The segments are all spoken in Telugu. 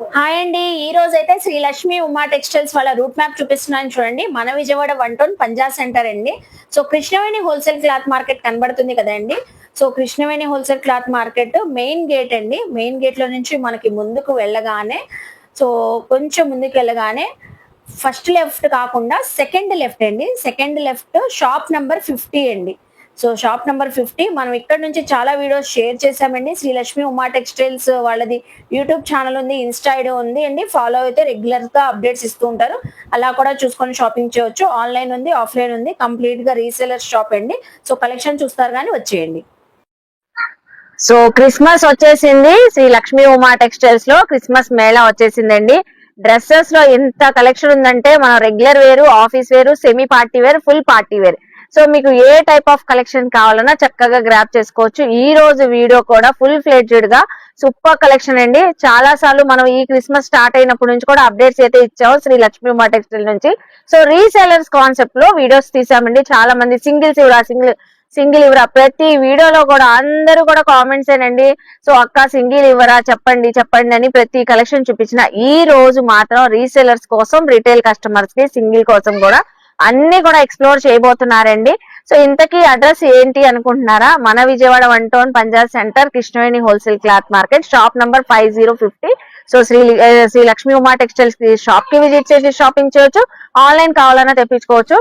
హాయ్ అండి, ఈ రోజు అయితే శ్రీ లక్ష్మి ఉమా టెక్స్టైల్స్ వాళ్ళ రూట్ మ్యాప్ చూపిస్తున్నాను చూడండి. మన విజయవాడ 1 టౌన్ పంజా సెంటర్ అండి. So Krishnaveni wholesale cloth market కనబడుతుంది కదండి. So Krishnaveni wholesale cloth market main gate అండి. మెయిన్ గేట్ లో నుంచి మనకి ముందుకు వెళ్ళగానే, సో కొంచెం ముందుకు వెళ్ళగానే ఫస్ట్ లెఫ్ట్ కాకుండా సెకండ్ లెఫ్ట్ అండి. సెకండ్ లెఫ్ట్ షాప్ నంబర్ 50 అండి. సో షాప్ నంబర్ 50 మనం ఇక్కడ నుంచి చాలా వీడియోస్ షేర్ చేసామండి. శ్రీ లక్ష్మి ఉమా టెక్స్టైల్స్ వాళ్ళది యూట్యూబ్ ఛానల్ ఉంది, ఇన్స్టా ఐడి ఉంది అండి. ఫాలో అయితే రెగ్యులర్ గా అప్డేట్స్ ఇస్తూ ఉంటారు. అలా కూడా చూసుకొని షాపింగ్ చేయొచ్చు. ఆన్లైన్ ఉంది, ఆఫ్లైన్ ఉంది. కంప్లీట్ గా రీసేలర్ షాప్ అండి. సో కలెక్షన్ చూస్తారు కానీ వచ్చేయండి. సో క్రిస్మస్ వచ్చేసింది. శ్రీ లక్ష్మీ ఉమా టెక్స్టైల్స్ లో క్రిస్మస్ మేళా వచ్చేసిందండి. డ్రెస్సెస్ లో ఎంత కలెక్షన్ ఉందంటే మనం regular wear, office wear, semi party wear, full party wear. So మీకు ఏ టైప్ ఆఫ్ కలెక్షన్ కావాలన్నా చక్కగా గ్రాప్ చేసుకోవచ్చు. ఈ రోజు వీడియో కూడా ఫుల్ ఫ్లెడ్జ్డ్ గా సూపర్ కలెక్షన్ అండి. చాలా సార్లు మనం ఈ క్రిస్మస్ స్టార్ట్ అయినప్పటి నుంచి కూడా అప్డేట్స్ అయితే ఇచ్చాము శ్రీ లక్ష్మీ ఉమా టెక్స్టైల్ నుంచి. సో రీసెలర్స్ కాన్సెప్ట్ లో వీడియోస్ తీసామండి. చాలా మంది సింగిల్ ఇవ్వరా ప్రతి వీడియోలో కూడా అందరూ కూడా కామెంట్స్ ఏనండి. సో అక్క సింగిల్ ఇవ్వరా, చెప్పండి అని ప్రతి కలెక్షన్ చూపించిన. ఈ రోజు మాత్రం రీసెలర్స్ కోసం, రిటైల్ కస్టమర్స్ కి, సింగిల్ కోసం కూడా అన్ని కూడా ఎక్స్ప్లోర్ చేయబోతున్నారండి. సో ఇంతకీ అడ్రస్ ఏంటి అనుకుంటున్నారా? మన Vijayawada 1 town Punjab centre Krishnaveni wholesale cloth market shop number 5050. So Shri Lakshmi Uma textiles కి షాప్ కి విజిట్ చేసి షాపింగ్ చేయొచ్చు. ఆన్లైన్ కావాలన్నా తెప్పించుకోవచ్చు.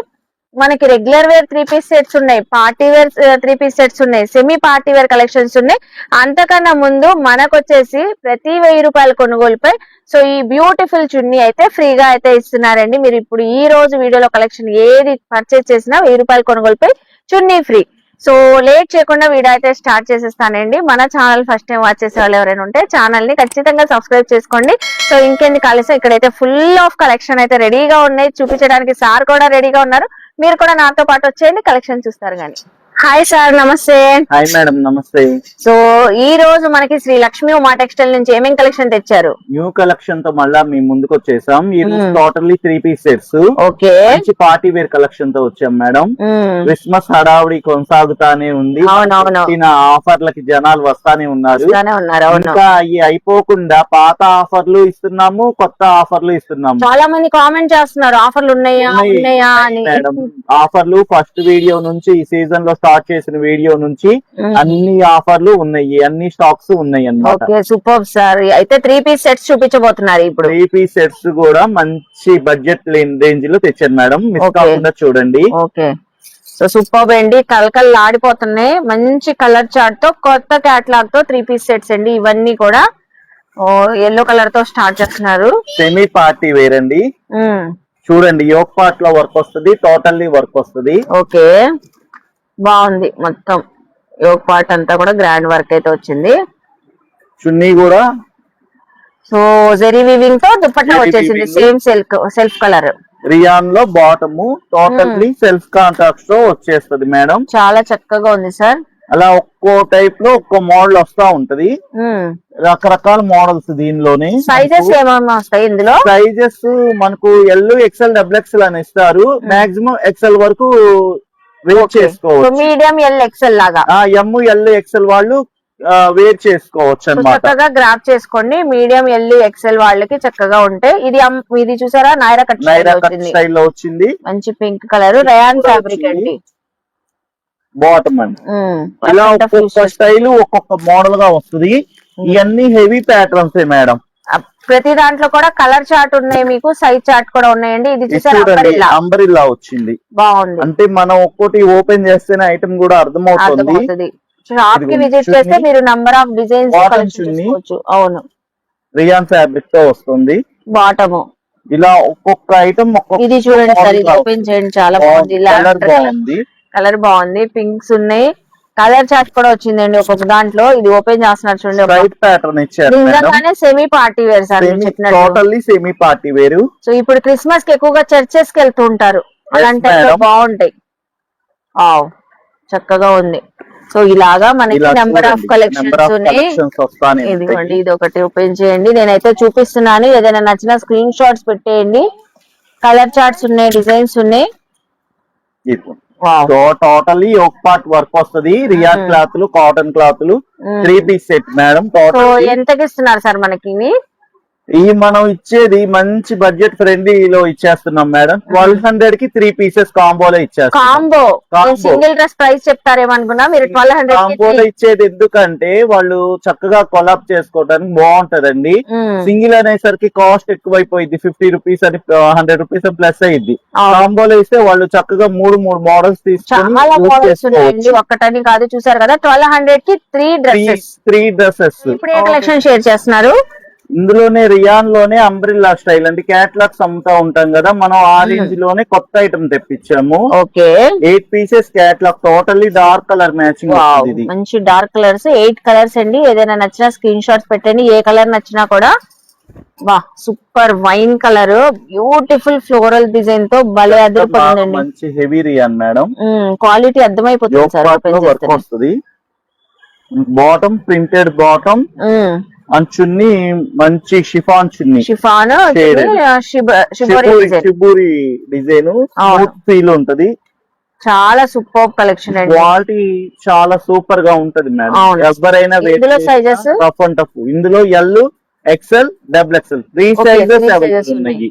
మనకి రెగ్యులర్ వేర్ 3 పీస్ సెట్స్ ఉన్నాయి, పార్టీ వేర్ 3 పీస్ సెట్స్ ఉన్నాయి, సెమీ పార్టీ వేర్ కలెక్షన్స్ ఉన్నాయి. అంతకన్నా ముందు మనకు వచ్చేసి ప్రతి 1000 రూపాయల కొనుగోలుపై సో ఈ బ్యూటిఫుల్ చున్నీ అయితే ఫ్రీగా అయితే ఇస్తున్నారండి. మీరు ఇప్పుడు ఈ రోజు వీడియోలో కలెక్షన్ ఏది పర్చేస్ చేసినా 1000 రూపాయల కొనుగోలుపై చున్నీ ఫ్రీ. సో లేట్ చేయకుండా వీడియో అయితే స్టార్ట్ చేసేస్తానండి. మన ఛానల్ ఫస్ట్ టైం వాచ్ చేసే వాళ్ళు ఎవరైనా ఉంటే ఛానల్ ని ఖచ్చితంగా సబ్స్క్రైబ్ చేసుకోండి. సో ఇంకెందుకు ఆలస్యం, ఇక్కడైతే ఫుల్ ఆఫ్ కలెక్షన్ అయితే రెడీగా ఉన్నాయి. చూపించడానికి సార్ కూడా రెడీగా ఉన్నారు. మీరు కూడా నాతో పాటు వచ్చేయండి, కలెక్షన్ చూస్తారు గానీ. హాయ్ సార్, నమస్తే. హాయ్ మేడం, నమస్తే. సో ఈ రోజు మనకి శ్రీ లక్ష్మీ ఉమా టెక్స్టైల్ నుంచి ఏమేం కలెక్షన్ తెచ్చారు? న్యూ కలెక్షన్ తో మళ్ళా మేము ముందుకు వచ్చేసాం. ఈ రోజు టోటల్లీ 3 పీస్ సెట్స్, ఓకే, మంచి పార్టీ వేర్ కలెక్షన్ తో వచ్చాం మేడం. క్రిస్మస్ హడావుడి కొనసాగుతానే ఉంది. ఆఫర్లకి జనాలు వస్తానే ఉన్నారు. ఇంకా అవి అయిపోకుండా పాత ఆఫర్లు ఇస్తున్నాము, కొత్త ఆఫర్లు ఇస్తున్నాము. చాలా మంది కామెంట్ చేస్తున్నారు ఆఫర్లు ఉన్నాయా అని. మేడం ఆఫర్లు ఫస్ట్ వీడియో నుంచి, ఈ సీజన్ లో స్టార్ట్ చేసిన వీడియో నుంచి అన్ని ఆఫర్లు ఉన్నాయి, అన్ని స్టాక్స్ ఉన్నాయి అన్నమాట. Super sir. అయితే 3 పీస్ సెట్స్ చూపించబోతున్నారు ఇప్పుడు. 3 పీస్ సెట్స్ కూడా మంచి బడ్జెట్ రేంజ్ లో తెచ్చాను మేడం, మిస్ కాకుండా చూడండి. ఓకే, సో సూపర్ అండి, కలకల్ ఆడిపోతున్నాయి. మంచి కలర్ చార్ట్ తో, కొత్త క్యాటలాగ్ తో 3 పీస్ సెట్స్ అండి. ఇవన్నీ కూడా ఎల్లో కలర్ తో స్టార్ట్ చేస్తున్నారు. సెమీ పార్టీ వేర్ అండి. చూడండి, యోక్ పార్ట్ లో వర్క్ వస్తుంది, టోటల్లీ వర్క్ వస్తుంది. ఓకే, బాగుంది. మొత్తం యోక్ పార్ట్ అంతా కూడా గ్రాండ్ వర్క్ అయితే వచ్చింది. చున్నీ కూడా సో జెరీ వీవింగ్ తో దుపట్టా వచ్చేసింది, సేమ్ సెల్ఫ్ కలర్. రియాన్ లో బాటమ్ టోటల్లీ సెల్ఫ్ కాంట్రాక్ట్ తో వచ్చేస్తుంది మేడం. చాలా చక్కగా ఉంది సార్. అలా ఒక్కో టైప్ లో ఒక్కో మోడల్ వస్తా ఉంటది, రకరకాల మోడల్స్. దీనిలోనే సైజెస్ ఏమేమి వస్తాయి ఇందులో? సైజెస్ మనకు ఎల్, ఎక్స్ఎల్, XXL అని ఇస్తారు. మాక్సిమం XL వరకు వేర్ చేసుకోవచ్చు. మీడియం, ఎల్, ఎక్స్ఎల్ లాగా ఎం, ఎల్, XL వాళ్ళు వేర్ చేసుకోవచ్చు అన్నమాట. చక్కగా గ్రాప్ చేసుకోండి. మీడియం, ఎల్, ఎక్స్ఎల్ వాళ్ళకి చక్కగా ఉంటాయి. ఇది చూసారా, నైరా కట్ స్టైల్ లో వచ్చింది. మంచి పింక్ కలర్, రయాన్ ఫ్యాబ్రిక్ అండి. బాటమ్ అండి. ఇలా ఒక్కొక్క స్టైల్ ఒక్కొక్క మోడల్ గా వస్తుంది. ఇవన్నీ హెవీ ప్యాటర్న్స్ మేడం. ప్రతి దాంట్లో కూడా కలర్ చార్ట్ ఉన్నాయి, మీకు సైజ్ చార్ట్ కూడా ఉన్నాయండి. ఇది చూడండి, అంబరిల్లా వచ్చింది, బాగుంది. అంటే మనం ఒక్కోటి ఓపెన్ చేస్తేనే ఐటమ్ కూడా అర్థమవుతుంది. షాప్ కి విజిట్ చేస్తే మీరు నంబర్ ఆఫ్ డిజైన్స్ చూసుకోవచ్చు. అవును, రియాన్ ఫ్యాబ్రిక్ తో వస్తుంది బాటమ్. ఇలా ఒక్కొక్క ఐటమ్ ఇది చూడండి సార్, ఇది ఓపెన్ చేయండి, చాలా బాగుంది. కలర్ బాగుంది, పింక్స్ ఉన్నాయి. కలర్ చార్ట్ కూడా వచ్చిందండి ఒక్కొక్క దాంట్లో. ఇది ఓపెన్ చేస్తున్నారు చూడండి, వైట్ ప్యాటర్న్ ఇచ్చారు. నిజంగానే semi party wear sir, totally semi party wear. So ఇప్పుడు క్రిస్మస్ కి ఎక్కువగా చర్చెస్ కి వెళ్తూ ఉంటారు, అలాంటి బాగుంటాయి. చక్కగా ఉంది. సో ఇలాగా మనకి నెంబర్ ఆఫ్ కలెక్షన్స్ ఉన్నాయి. ఇదిగోండి, ఇది ఒకటి ఓపెన్ చేయండి, నేనైతే చూపిస్తున్నాను. ఏదైనా నచ్చిన స్క్రీన్ షాట్స్ పెట్టేయండి. కలర్ చార్ట్స్ ఉన్నాయి, డిజైన్స్ ఉన్నాయి. సో టోటల్లీ ఒక పార్ట్ వర్క్ వస్తుంది. రియా క్లాత్ లు, కాటన్ క్లాత్ లు, 3 పీస్ సెట్ మేడం. ఎంతకి ఇస్తున్నారు సార్ మనకి? ఈ మనం ఇచ్చేది మంచి బడ్జెట్ ఫ్రెండ్లీలో ఇచ్చేస్తున్నాం మేడం. 1200 కి 3 పీసెస్ కాంబోలో ఇచ్చేస్తాం. కాంబో సింగిల్ డ్రెస్ ప్రైస్ చెప్తారేమనుకున్నా మీరు 1200 కాంబోలో ఇచ్చేది ఎందుకంటే వాళ్ళు చక్కగా కొలాబ్ చేసుకోవడానికి బాగుంటదండి. సింగిల్ అనేసరికి కాస్ట్ ఎక్కువైపోయింది, 50 రూపీస్ అని 100 రూపీస్ ప్లస్ అయింది. కాంబోలో ఇస్తే వాళ్ళు చక్కగా మూడు మోడల్స్ తీసుకొని ఒక్కటని కాదు చూసారు కదా 1200 కి 3 డ్రెస్సెస్. ఇప్పుడు ఏ కలెక్షన్ షేర్ చేస్తున్నారు? ఇందులోనే రియాన్ లోనే అంబ్రిల్లా స్టైల్ అంటే క్యాట్లాగ్స్ అమ్ముతా ఉంటాం కదా, మనం ఆ రేంజ్ లోనే కొత్త ఐటమ్ తెప్పించాము. Okay 8 pieces catalogue, totally dark colour matching. ఇది మంచి డార్క్ కలర్స్, 8 కలర్స్ అండి. ఏదైనా నచ్చినా స్క్రీన్ షాట్స్ పెట్టండి, ఏ కలర్ నచ్చినా కూడా. వా super wine colour, beautiful floral design తో భలే అదిరిపోతుందండి. మంచి హెవీ రియాన్ మేడం, క్వాలిటీ అర్థమైపోతుంది సార్. వర్క్ వస్తుంది. బాటమ్ ప్రింటెడ్ బాటమ్ అండ్ చున్నీ మంచి షిఫాన్ చున్నీ, షిఫాన్ షిబూరి డిజైన్ ఫీల్ ఉంటది. చాలా సూపర్ కలెక్షన్ అండి, క్వాలిటీ చాలా సూపర్ గా ఉంటది మేడం. ఎవరైనా సైజెస్ టఫ్ అండ్ టఫ్. ఇందులో L, XL, double XL 3 sizes ఉన్నాయి.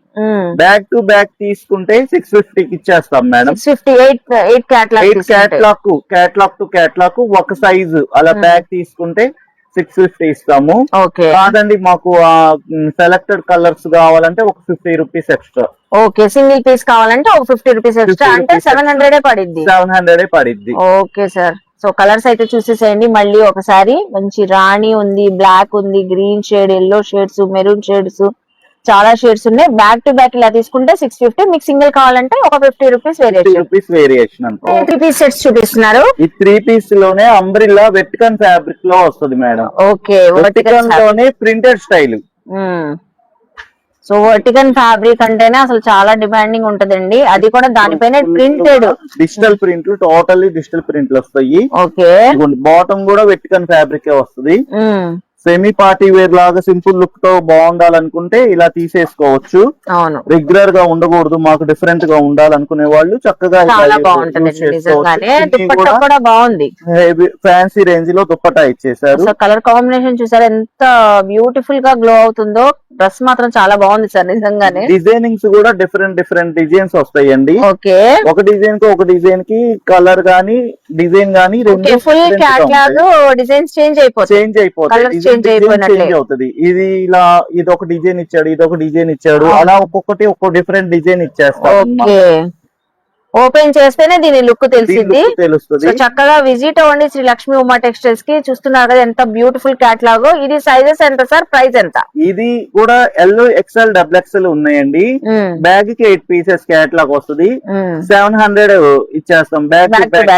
బ్యాక్ టు బ్యాక్ తీసుకుంటే 650 కి ఇచ్చేస్తాం మేడం. 8 క్యాట్లాగ్ టు క్యాట్లాగ్ ఒక సైజు అలా బ్యాక్ తీసుకుంటే 650 ఇస్తాము. కాదండి మాకు సెలెక్టెడ్ కలర్స్ కావాలంటే ఒక 50 rupees extra. Okay single piece కావాలంటే ఒక 50 రూపీస్ ఎక్స్ట్రా, అంటే 700 పడిద్ది. Okay sir. సో కలర్స్ అయితే చూసేసేయండి మళ్ళీ ఒకసారి. మంచి రాణి ఉంది, బ్లాక్ ఉంది, green shade, yellow shades, maroon shades, చాలా షేడ్స్ ఉన్నాయి. బ్యాక్ టు బ్యాక్ ఇలా తీసుకుంటే 650. మీకు సింగిల్ కావాలంటే ఒక 50 రూపీస్ వేరియేషన్. 3 పీస్ సెట్స్ చూపిస్తున్నారు. ఈ 3 పీస్ లోనే అంబ్రిల్లా వెర్టికల్ ఫ్యాబ్రిక్ లో వస్తుంది మేడం. ఓకే వెర్టికల్ లోనే printed style. So vertical fabric అంటేనే అసలు చాలా డిమాండింగ్ ఉంటదండి. అది కూడా దానిపైన ప్రింటెడ్ డిజిటల్ ప్రింట్లు, టోటల్లీ డిజిటల్ ప్రింట్లు వస్తాయి. ఓకే బాటమ్ కూడా వెర్టికల్ ఫ్యాబ్రిక్ వస్తుంది. సెమీ పార్టీ వేర్ లాగా సింపుల్ లుక్ తో బాగుండాలనుకుంటే ఇలా తీసేసుకోవచ్చు. అవును, రెగ్యులర్ గా ఉండకూడదు, మాకు డిఫరెంట్ గా ఉండాలనుకునే వాళ్ళు చక్కగా బాగుంది. ఫ్యాన్సీ రేంజ్ లో దుప్పటా ఇచ్చేసారు. కలర్ కాంబినేషన్ చూసారు ఎంత బ్యూటిఫుల్ గా గ్లో అవుతుందో. డ్రెస్ మాత్రం చాలా బాగుంది సార్ నిజంగానే. డిజైనింగ్స్ కూడా డిఫరెంట్ డిజైన్స్ వస్తాయండి. ఓకే ఒక డిజైన్ కి ఒక డిజైన్ కి కలర్ గానీ డిజైన్ గానీ ఫుల్ క్యాట్లాగ్ డిజైన్స్ చేంజ్ అయిపోతాయి. చేంజ్ అవుతుంది. ఇది ఇలా ఇది ఒక డిజైన్ ఇచ్చాడు, ఇది ఒక డిజైన్ ఇచ్చాడు, అలా ఒక్కొక్కటి ఒక్కొక్క డిఫరెంట్ డిజైన్ ఇచ్చేస్తాం. ఓపెన్ చేస్తేనే దీని లుక్ తెలుస్తుంది. చక్కగా విజిట్ అవ్వండి శ్రీ లక్ష్మీ ఉమా టెక్స్టైల్స్ కి. చూస్తున్నారు కదా ఎంత బ్యూటిఫుల్ క్యాట్లాగ్. ఇది సైజెస్ ఎంత సార్, ప్రైస్ ఎంత? ఇది కూడా ఎల్, ఎక్స్ఎల్, డబుల్ ఎక్స్ఎల్ ఉన్నాయండి. బ్యాగ్ కి 8 పీసెస్ క్యాట్లాగ్ వస్తుంది. 700 ఇచ్చేస్తాం. బ్యాగ్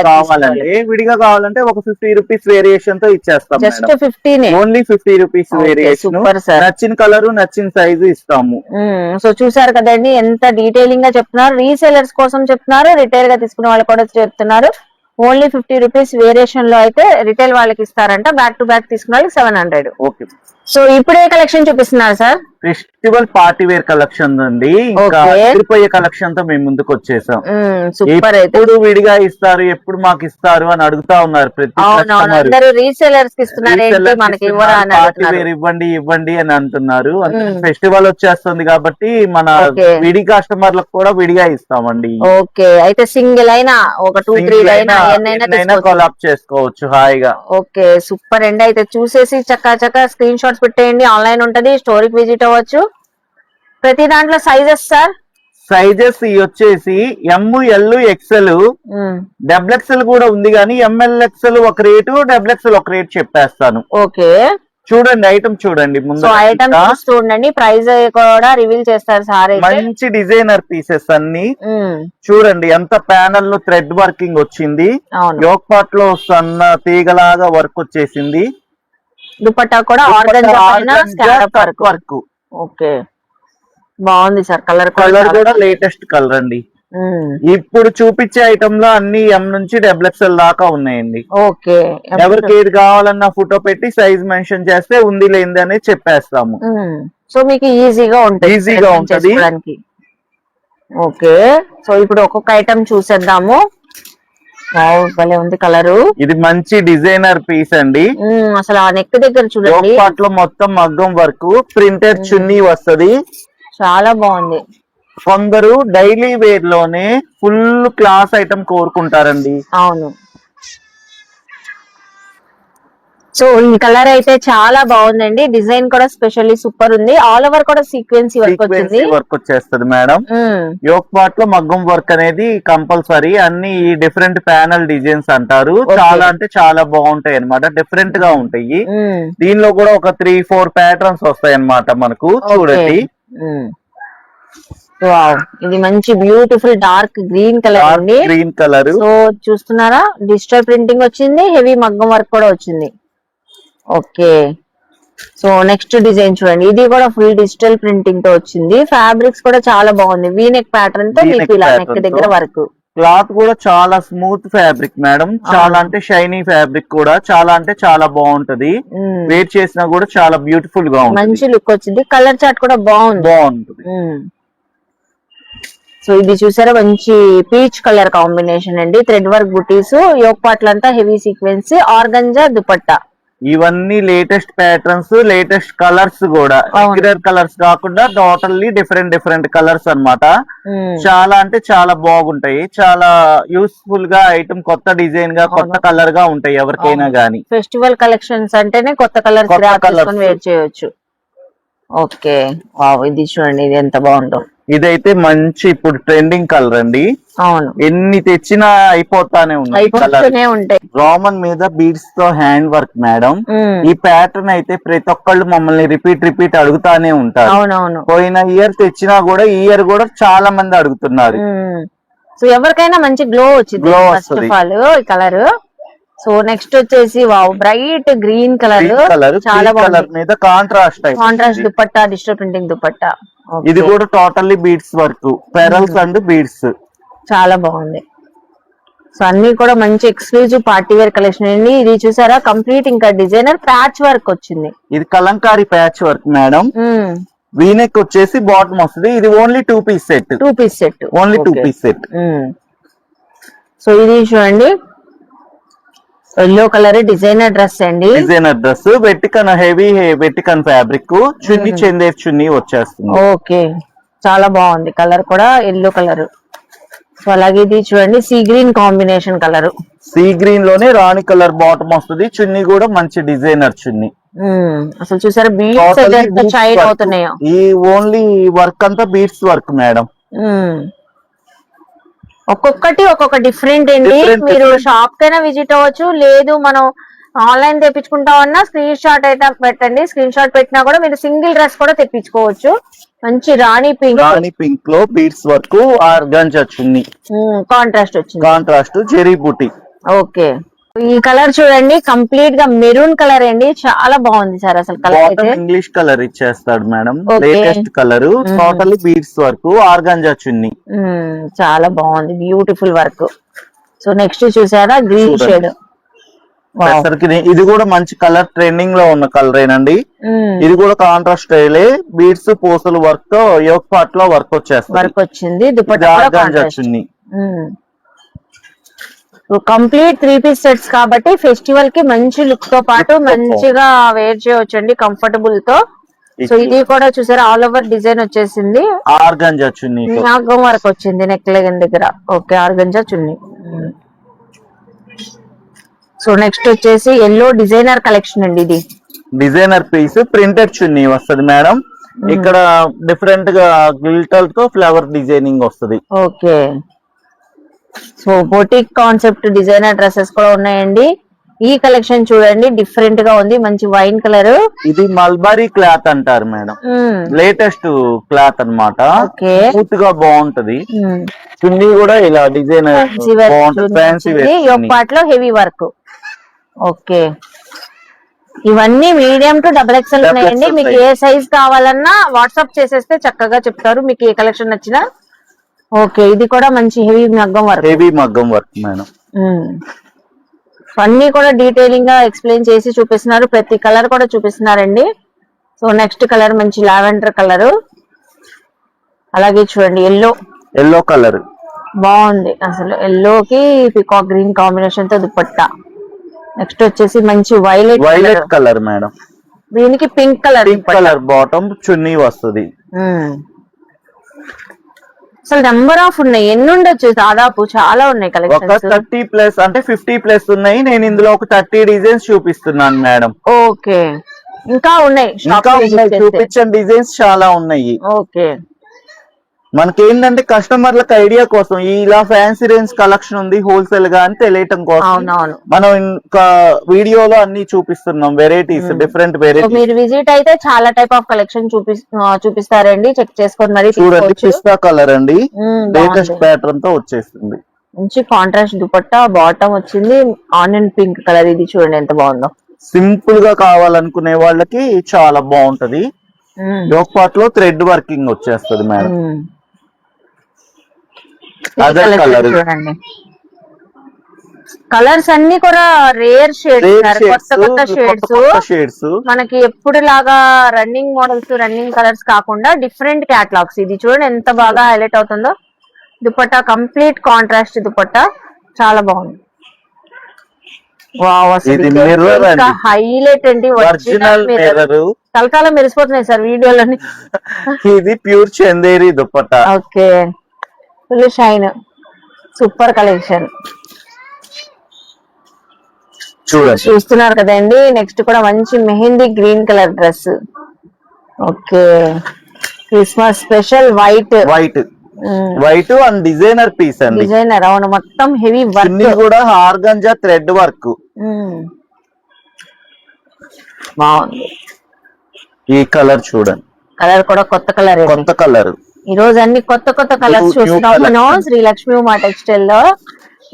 కావాలంటే విడిగా కావాలంటే ఒక 50 రూపీస్ వేరియేషన్ తో ఇచ్చేస్తాం. Just 15 only 50 rupees variation. నచ్చిన కలర్ నచ్చిన సైజు ఇస్తాము. సో చూసారు కదండి ఎంత డీటెయిలింగ్ గా చెప్తున్నారు. రీసేలర్స్ కోసం చెప్తున్నారు, రిటైల్ గా తీసుకునే వాళ్ళు కూడా చెప్తున్నారు. ఓన్లీ 50 రూపీస్ వేరియేషన్ లో అయితే రిటైల్ వాళ్ళకి ఇస్తారంట. బ్యాక్ టు బ్యాక్ తీసుకున్న వాళ్ళకి 700. ఓకే. సో ఇప్పుడు ఏ కలెక్షన్ చూపిస్తున్నారు sir? Festival party wear collection అండి. ఇంకా అదిరిపోయే కలెక్షన్ తో మేము ముందుకు వచ్చేసాం. సూపర్. ఎప్పుడు విడిగా ఇస్తారు, ఎప్పుడు మాకు ఇస్తారు అని అడుగుతా ఉన్నారు ప్రతి కస్టమర్. రీసేలర్స్ కి ఇస్తున్నారు, మనకి పార్టీ వేర్ ఇవ్వండి అని అంటున్నారు. ఫెస్టివల్ వచ్చేస్తుంది కాబట్టి మన విడి కస్టమర్లకు కూడా విడిగా ఇస్తామండి. ఓకే, అయితే సింగిల్ అయినా ఒక 2-3 అయినా కొలాబ్ చేసుకోవచ్చు హాయిగా. ఓకే సూపర్ అండి. అయితే చూసేసి చక్కా స్క్రీన్ షాట్స్ పెట్టేయండి. ఆన్లైన్ ఉంటది, స్టోర్ కి విజిట్ అవ్వచ్చు. ప్రతి దాంట్లో సైజెస్ సార్? సైజెస్ వచ్చేసి ఎం, ఎల్, ఎక్స్ఎల్, డబుల్ ఎక్స్ఎల్ కూడా ఉంది కానీ ఎంఎల్ ఎక్స్ఎల్ ఒక రేటు, డబుల్ ఎక్స్ఎల్ ఒక రేటు చెప్పేస్తాను. ఓకే చూడండి, ఐటమ్ చూడండి ముందు. ఐటమ్ చూడండి, ప్రైస్ కూడా రివీల్ చేస్తారు సార్. మంచి డిజైనర్ పీసెస్ అన్ని చూడండి. ఎంత ప్యానల్ లో థ్రెడ్ వర్కింగ్ వచ్చింది, యోక్ పార్ట్ లో సన్న తీగలాగా వర్క్ వచ్చేసింది. దుపట్టా కూడా వర్క్. ఓకే బాగుంది సార్. కలర్ కూడా లేటెస్ట్ కలర్ అండి. ఇప్పుడు చూపించే ఐటమ్ లో అన్ని ఎం నుంచి డబుల్ ఎక్స్ఎల్ దాకా ఉన్నాయండి. ఓకే, ఎవరికి ఏది కావాలన్నా ఫోటో పెట్టి సైజ్ మెన్షన్ చేస్తే ఉంది లేనిది అనేది చెప్పేస్తాము. సో మీకు ఈజీగా ఉంటది. ఓకే, సో ఇప్పుడు ఒక్కొక్క ఐటమ్ చూసేద్దాము. భలే ఉంది కలరు. ఇది మంచి డిజైనర్ పీస్ అండి. అసలు ఆ నెక్ దగ్గర చూడండి, పార్ట్ లో మొత్తం మగ్గం వర్క్, ప్రింటెడ్ చున్నీ వస్తది. చాలా బాగుంది. కొందరు డైలీ వేర్ లోనే ఫుల్ క్లాస్ ఐటమ్ కోరుకుంటారండి. అవును. సో ఈ కలర్ అయితే చాలా బాగుందండి. డిజైన్ కూడా స్పెషల్లీ సూపర్ ఉంది. ఆల్ ఓవర్ కూడా సీక్వెన్సీ వర్క్ వచ్చింది. వర్క్ వచ్చేస్తుంది మేడం. యోక్ పార్ట్ లో మగ్గం వర్క్ అనేది కంపల్సరీ. అన్ని డిఫరెంట్ ప్యానల్ డిజైన్స్ అంటారు. చాలా అంటే చాలా బాగుంటాయి అన్నమాట. డిఫరెంట్ గా ఉంటాయి. దీనిలో కూడా ఒక 3-4 ప్యాటర్న్స్ వస్తాయి అన్నమాట మనకు. చూడండి, ఇది మంచి బ్యూటిఫుల్ డార్క్ గ్రీన్ కలర్ అండి. Green colour. సో చూస్తున్నారా, డిజిటల్ ప్రింటింగ్ వచ్చింది, హెవీ మగ్గం వర్క్ కూడా వచ్చింది. ఓకే. సో నెక్స్ట్ డిజైన్ చూడండి, ఇది కూడా ఫుల్ డిజిటల్ ప్రింటింగ్ తో వచ్చింది. ఫ్యాబ్రిక్స్ కూడా చాలా బాగుంది. వీనెక్ ప్యాటర్న్ తో మీకు ఇలా నెక్ దగ్గర వర్క్. క్లాత్ కూడా చాలా స్మూత్ ఫ్యాబ్రిక్ మేడం. చాలా అంటే షైనీ ఫ్యాబ్రిక్ కూడా. చాలా అంటే చాలా బాగుంటది. వేర్ చేసినా కూడా చాలా బ్యూటిఫుల్ గా ఉంటుంది. మంచి లుక్ వచ్చింది. కలర్ చార్ట్ కూడా బాగుంటుంది. సో ఇది చూసారా, మంచి పీచ్ కలర్ కాంబినేషన్ అండి. థ్రెడ్ వర్క్ బుటీస్, యోక్ పాట్లంతా హెవీ సీక్వెన్స్, ఆర్గంజా దుపట్టా. ఇవన్నీ లేటెస్ట్ ప్యాటర్న్స్, లేటెస్ట్ కలర్స్ కూడా. రెగ్యులర్ కలర్స్ కాకుండా టోటల్లీ డిఫరెంట్ కలర్స్ అన్నమాట. చాలా అంటే చాలా బాగుంటాయి. చాలా యూస్ఫుల్ గా ఐటమ్, కొత్త డిజైన్ గా, కొత్త కలర్ గా ఉంటాయి ఎవరికైనా గానీ. ఫెస్టివల్ కలెక్షన్స్ అంటేనే కొత్త కలర్స్ వేర్ చేయొచ్చు. ఓకే. ఇది చూడండి, ఇది ఎంత బాగుందో. ఇదైతే మంచి ఇప్పుడు ట్రెండింగ్ కలర్ అండి. అవును, ఎన్ని తెచ్చినా అయిపోతానే ఉంటాయి. రోమన్ మీద బీడ్స్ తో హ్యాండ్ వర్క్ మేడం. ఈ ప్యాటర్న్ అయితే ప్రతి ఒక్కళ్ళు మమ్మల్ని రిపీట్ అడుగుతానే ఉంటారు. అవునవును. పోయిన ఇయర్ తెచ్చినా కూడా ఈ ఇయర్ కూడా చాలా మంది అడుగుతున్నారు. సో ఎవరికైనా మంచి గ్లో వచ్చింది ఫస్ట్ ఆఫ్ ఆల్ ఈ కలర్. సో నెక్స్ట్ వచ్చేసి బ్రైట్ గ్రీన్ కలర్, చాలా కలర్ మీద contrast dupatta, digital printing dupatta. ఇది కూడా totally beads work, pearls and beads. చాలా బాగుంది. సో అన్ని కూడా మంచి ఎక్స్క్లూజివ్ పార్టీ వేర్ కలెక్షన్ అండి. ఇది చూసారా, కంప్లీట్ ఇంకా డిజైనర్ ప్యాచ్ వర్క్ వచ్చింది. ఇది Kalamkari patch work madam. V neck వచ్చేసి బాటమ్ వస్తుంది. ఇది only 2 piece set. Only 2 piece set. So ఇది చూడండి, ఎల్లో కలర్ డిజైనర్ డ్రెస్ అండి. Designer dress, Vatican heavy Vatican fabric, chunni Chanderi chunni వచ్చేస్తుంది. ఓకే, చాలా బాగుంది. కలర్ కూడా ఎల్లో కలర్. సో అలాగే ఇది చూడండి, sea green combination colour. Sea green లోనే రాణి కలర్ బాటమ్ వస్తుంది. చున్నీ కూడా మంచి డిజైనర్ చున్నీ. అసలు చూసారా, బీడ్స్ ఎంత షైన్ అవుతున్నాయో. ఈ ఓన్లీ వర్క్ అంతా బీడ్స్ వర్క్ మేడం. ఒక్కొక్కటి ఒక్కొక్క డిఫరెంట్ అండి. మీరు షాప్ కైనా విజిట్ అవ్వచ్చు, లేదు మనం ఆన్లైన్ తెప్పించుకుంటామన్నా స్క్రీన్ షాట్ అయితే పెట్టండి. స్క్రీన్ షాట్ పెట్టినా కూడా మీరు సింగిల్ డ్రెస్ కూడా తెప్పించుకోవచ్చు. మంచి రాణి పింక్ లో beads work, organza chunni, contrast వచ్చింది. కాంట్రాస్ట్ జెరీ బూటీ. ఓకే. ఈ కలర్ చూడండి, కంప్లీట్ గా మెరూన్ కలర్ అండి. చాలా బాగుంది సార్. అసలు కలర్ అయితే ఇంగ్లీష్ కలర్ ఇచ్చేస్తాడు madam. Latest colour, totally beads work, organza chunni. చాలా బాగుంది, బ్యూటిఫుల్ వర్క్. సో నెక్స్ట్ చూసారా, గ్రీన్ షేడ్. ఇది కూడా మంచి కలర్, ట్రెండింగ్ లో ఉన్న కలర్ ఏనండి. ఇది కూడా కాంట్రాస్ట్ స్టైలే, బీడ్స్ పూసలు వర్క్ తో యోక్ పార్ట్ లో వర్క్ వచ్చింది. దుపట్టా చున్నీ. కంప్లీట్ 3 పీస్ సెట్స్ కాబట్టి ఫెస్టివల్ కి మంచి లుక్ తో పాటు మంచిగా వేర్ చేయవచ్చు అండి, కంఫర్టబుల్ తో. సో ఇది కూడా చూసారా, ఆల్ ఓవర్ డిజైన్ వచ్చేసింది. ఆర్గంజా చున్నీ, మగ్గం వర్క్ వచ్చింది నెక్ లెగ్ దగ్గర. ఓకే, ఆర్గంజా చున్నీ. సో నెక్స్ట్ వచ్చేసి ఎల్లో డిజైనర్ కలెక్షన్ అండి. ఇది డిజైనర్ పీస్, ప్రింటెడ్ చున్నీ వస్తుంది మేడం. ఇక్కడ డిఫరెంట్ గా గ్లిటర్ తో ఫ్లవర్ డిజైనింగ్ వస్తుంది. Okay. So boutique concept designer dresses కూడా ఉన్నాయండి. ఈ కలెక్షన్ చూడండి, డిఫరెంట్ గా ఉంది. మంచి వైన్ కలర్. ఇది మల్బరీ క్లాత్ అంటారు మేడం. లేటెస్ట్ క్లాత్ అన్నమాట. స్మూత్ గా బాగుంటది. చున్నీ కూడా ఇలా డిజైన్ పార్ట్ లో హెవీ వర్క్. ఓకే. ఇవన్నీ మీడియం టు XXL ఉన్నాయండి. మీకు ఏ సైజ్ కావాలన్నా వాట్సాప్ చేసేస్తే చక్కగా చెప్తారు, మీకు ఏ కలెక్షన్ నచ్చినా. ఓకే. ఇది కూడా మంచి హెవీ మగ్గం వర్క్ మేడం. అన్ని కూడా డీటెయిలింగ్ గా ఎక్స్ప్లెయిన్ చేసి చూపిస్తున్నారు. ప్రతి కలర్ కూడా చూపిస్తున్నారండి. సో నెక్స్ట్ కలర్ మంచి లావెండర్ కలర్. అలాగే చూడండి, ఎల్లో కలర్. బాగుంది అసలు, ఎల్లోకి పికాక్ గ్రీన్ కాంబినేషన్ తో దుపట్టా. నెక్స్ట్ వచ్చేసి మంచి వైలెట్ కలర్ మేడం, దీనికి పింక్ కలర్ బాటమ్ చున్నీ వస్తుంది. అసలు నెంబర్ ఆఫ్ ఉన్నాయి, ఎన్ని ఉండొచ్చు దాదాపు, చాలా ఉన్నాయి ఒక కలెక్షన్స్. 30+ అంటే 50+ ఉన్నాయి. నేను ఇందులో ఒక 30 డిజైన్స్ చూపిస్తున్నాను మేడం. ఓకే, ఇంకా ఉన్నాయి, చూపించిన డిజైన్స్ చాలా ఉన్నాయి. ఓకే, మనకేంటంటే కస్టమర్లకు ఐడియా కోసం ఇలా ఫ్యాన్సీ రేంజ్ కలెక్షన్ ఉంది హోల్సేల్ గా అని తెలియటం కోసం మనం ఇంకా వీడియోలో అన్ని చూపిస్తున్నాం. Varieties, different varieties. మీరు విజిట్ అయితే చాలా టైప్ ఆఫ్ కలెక్షన్ చూపిస్తారండి, చెక్ చేసుకొని మరి చూడండి. పిస్తా కలర్ అండి, లేటెస్ట్ ప్యాటర్న్ తో వచ్చేస్తుంది. మంచి కాంట్రాస్ట్ దుపట్టా, బాటమ్ వచ్చింది ఆనియన్ పింక్ కలర్. ఇది చూడండి ఎంత బాగుందో. సింపుల్ గా కావాలనుకునే వాళ్ళకి చాలా బాగుంటది. యోక్ పార్ట్ లో థ్రెడ్ వర్కింగ్ వచ్చేస్తుంది మేడం. అదే కలర్ చూడండి, కలర్స్ అన్ని కూడా రేర్ షేడ్స్, కొత్త షేడ్స్. మనకి ఎప్పుడు లాగా రన్నింగ్ మోడల్స్, రన్నింగ్ కలర్స్ కాకుండా డిఫరెంట్ క్యాటలాగ్స్. ఇది చూడండి ఎంత బాగా హైలైట్ అవుతుందో. దుపట్టా కంప్లీట్ కాంట్రాస్ట్ దుపట్టా, చాలా బాగుంది. హైలైట్ అండి, ఒరిజినల్ మిర్రర్ తలకాల మెరిసిపోతున్నాయి సార్ వీడియోలోని. ఇది pure Chanderi dupatta. Okay, full shine, super collection చూస్తున్నారు కదండి. నెక్స్ట్ కూడా మంచి mehndi green colour dress. Okay, Christmas special white and designer piece అండి. డిజైనర్, అవును, మొత్తం హెవీ వర్క్ కూడా ఆర్గంజా థ్రెడ్ వర్క్. బాగుంది. ఈ కలర్ చూడండి, కలర్ కూడా కొత్త కలర్. ఈ రోజు అన్ని కొత్త కలర్స్ చూస్తున్నాం మనం శ్రీ లక్ష్మీ ఉమా టెక్స్టైల్ లో.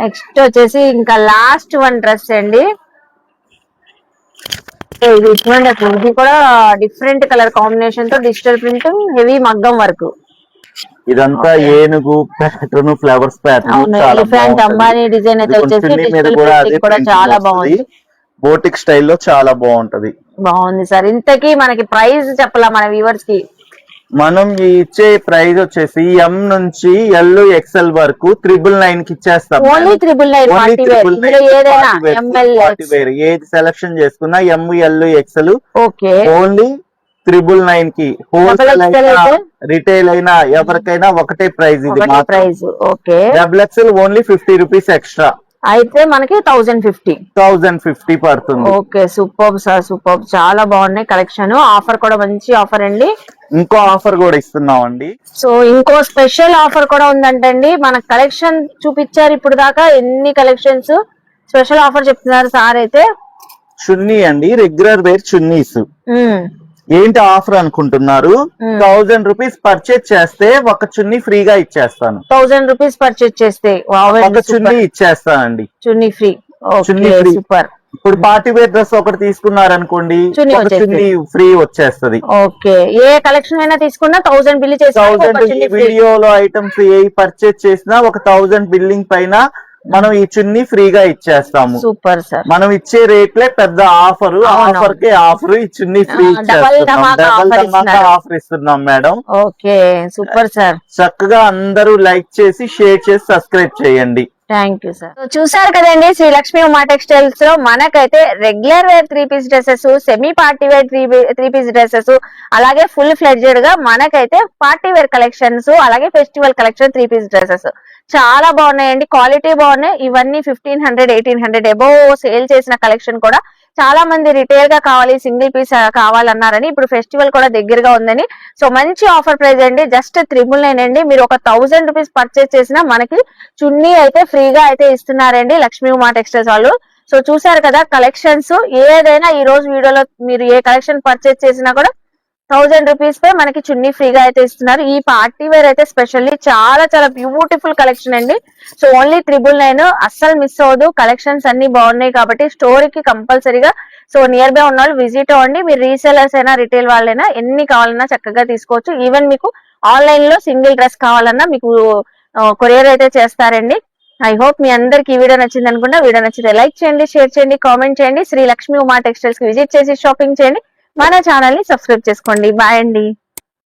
నెక్స్ట్ వచ్చేసి ఇంకా లాస్ట్ వన్ డ్రెస్ అండి. ఇది చూడండి, ఇది కూడా డిఫరెంట్ కలర్ కాంబినేషన్ తో డిజిటల్ ప్రింట్, హెవీ మగ్గం వర్క్. ఇదంతా ఏనుగు pattern, flowers pattern, Ambani design అయితే వచ్చేసి డిజిటల్ ప్రింట్ కూడా చాలా బాగుంది. బోటిక్ స్టైల్లో చాలా బాగుంటది. బాగుంది సార్. ఇంతకీ మనకి ప్రైస్ చెప్పాలా మన వ్యూవర్స్ కి? మనం ఇచ్చే ప్రైస్ వచ్చేసి M నుంచి L XL వరకు 999 కి ఇచ్చేస్తాం. ఓన్లీ 999 ఏది సెలెక్షన్ చేసుకున్నా M, L, XL okay, only 999 కి. హోల్సేల్ అయినా రిటైల్ అయినా ఎవరికైనా ఒకటే ప్రైస్. ఇది price. Okay, XL only 50 rupees extra. అయితే మనకి 1050 పడుతుంది. Okay, super sir, super. చాలా బాగున్నాయి కలెక్షన్. ఆఫర్ కూడా మంచి ఆఫర్ అండి. ఇంకో ఆఫర్ కూడా ఇస్తున్నాం అండి. సో ఇంకో స్పెషల్ ఆఫర్ కూడా ఉందంటండి. మన కలెక్షన్ చూపించారు ఇప్పుడు దాకా, ఎన్ని కలెక్షన్స్. స్పెషల్ ఆఫర్ చెప్తున్నారు సార్ అయితే. చున్నీ అండి, రెగ్యులర్ వేర్ చున్నీస్. ఏంటి ఆఫర్ అనుకుంటున్నారు? 1000 రూపీస్ పర్చేజ్ చేస్తే ఒక చున్నీ ఫ్రీగా ఇచ్చేస్తాను. 1000 రూపీస్ పర్చేజ్ చేస్తే ఒక చున్నీ ఇచ్చేస్తానండి. చున్నీ ఫ్రీ. సూపర్. ఇప్పుడు పార్టీ వేర్ డ్రెస్ ఒకటి తీసుకున్నారనుకోండి, చున్నీ ఫ్రీ వచ్చేస్తది. ఓకే, ఏ కలెక్షన్ అయినా తీసుకున్నా 1000 బిల్ చేసి 1000 వీడియోలో ఐటమ్స్ ఏ పర్చేజ్ చేసినా ఒక 1000 బిల్లింగ్ పైన మనం ఈ చున్నీ ఫ్రీగా ఇచ్చేస్తాము. Super sir. మనం ఇచ్చే రేట్లే పెద్ద ఆఫర్. ఆఫర్ కి ఆఫర్, ఈ చున్నీ ఫ్రీ ఆఫర్ ఇస్తున్నాం మేడం. Okay, super sir. చక్కగా అందరూ లైక్ చేసి, షేర్ చేసి, సబ్స్క్రైబ్ చేయండి. Thank you sir. చూసారు కదండి, శ్రీ లక్ష్మీ ఉమా టెక్స్టైల్స్ లో మనకైతే regular wear 3 piece dresses, semi party wear 3 piece dresses, అలాగే ఫుల్ ఫ్లెడ్జెడ్ గా మనకైతే పార్టీ వేర్ కలెక్షన్స్, అలాగే ఫెస్టివల్ కలెక్షన్ 3 పీస్ డ్రెస్సెస్ చాలా బాగున్నాయండి. క్వాలిటీ బాగున్నాయి. ఇవన్నీ 1500, 1800 అబోవ్ సేల్ చేసిన కలెక్షన్ కూడా. చాలా మంది రిటైల్ గా కావాలి, సింగిల్ పీస్ కావాలన్నారని. ఇప్పుడు ఫెస్టివల్ కూడా దగ్గరగా ఉందని, సో మంచి ఆఫర్ ప్రైస్ అండి. జస్ట్ 999 అండి. మీరు ఒక 1000 రూపీస్ పర్చేస్ చేసినా మనకి చున్నీ అయితే ఫ్రీగా అయితే ఇస్తున్నారండి లక్ష్మీ ఉమా టెక్స్టైల్స్ వాళ్ళు. సో చూసారు కదా కలెక్షన్స్. ఏదైనా ఈ రోజు వీడియోలో మీరు ఏ కలెక్షన్ పర్చేస్ చేసినా కూడా 1000 రూపీస్ పై మనకి చున్నీ ఫ్రీగా అయితే ఇస్తున్నారు. ఈ పార్టీ వేర్ అయితే స్పెషల్లీ చాలా చాలా బ్యూటిఫుల్ కలెక్షన్ అండి. సో ఓన్లీ 999, అస్సలు మిస్ అవ్వదు. కలెక్షన్స్ అన్ని బాగున్నాయి కాబట్టి స్టోర్ కి కంపల్సరీగా సో నియర్ బై ఉన్న వాళ్ళు విజిట్ అవ్వండి. మీరు రీసేలర్స్ అయినా, రిటైల్ వాళ్ళైనా ఎన్ని కావాలన్నా చక్కగా తీసుకోవచ్చు. ఈవెన్ మీకు ఆన్లైన్ లో సింగిల్ డ్రెస్ కావాలన్నా మీకు కొరియర్ అయితే చేస్తారండి. ఐ హోప్ మీ అందరికి ఈ వీడియో నచ్చింది అనుకుంటా. వీడియో నచ్చితే లైక్ చేయండి, షేర్ చేయండి, కామెంట్ చేయండి. శ్రీ లక్ష్మీ ఉమా టెక్స్టైల్స్ కి విజిట్ చేసి షాపింగ్ చేయండి. మన ఛానల్ ని సబ్స్క్రైబ్ చేసుకోండి. బాయ్ అండి.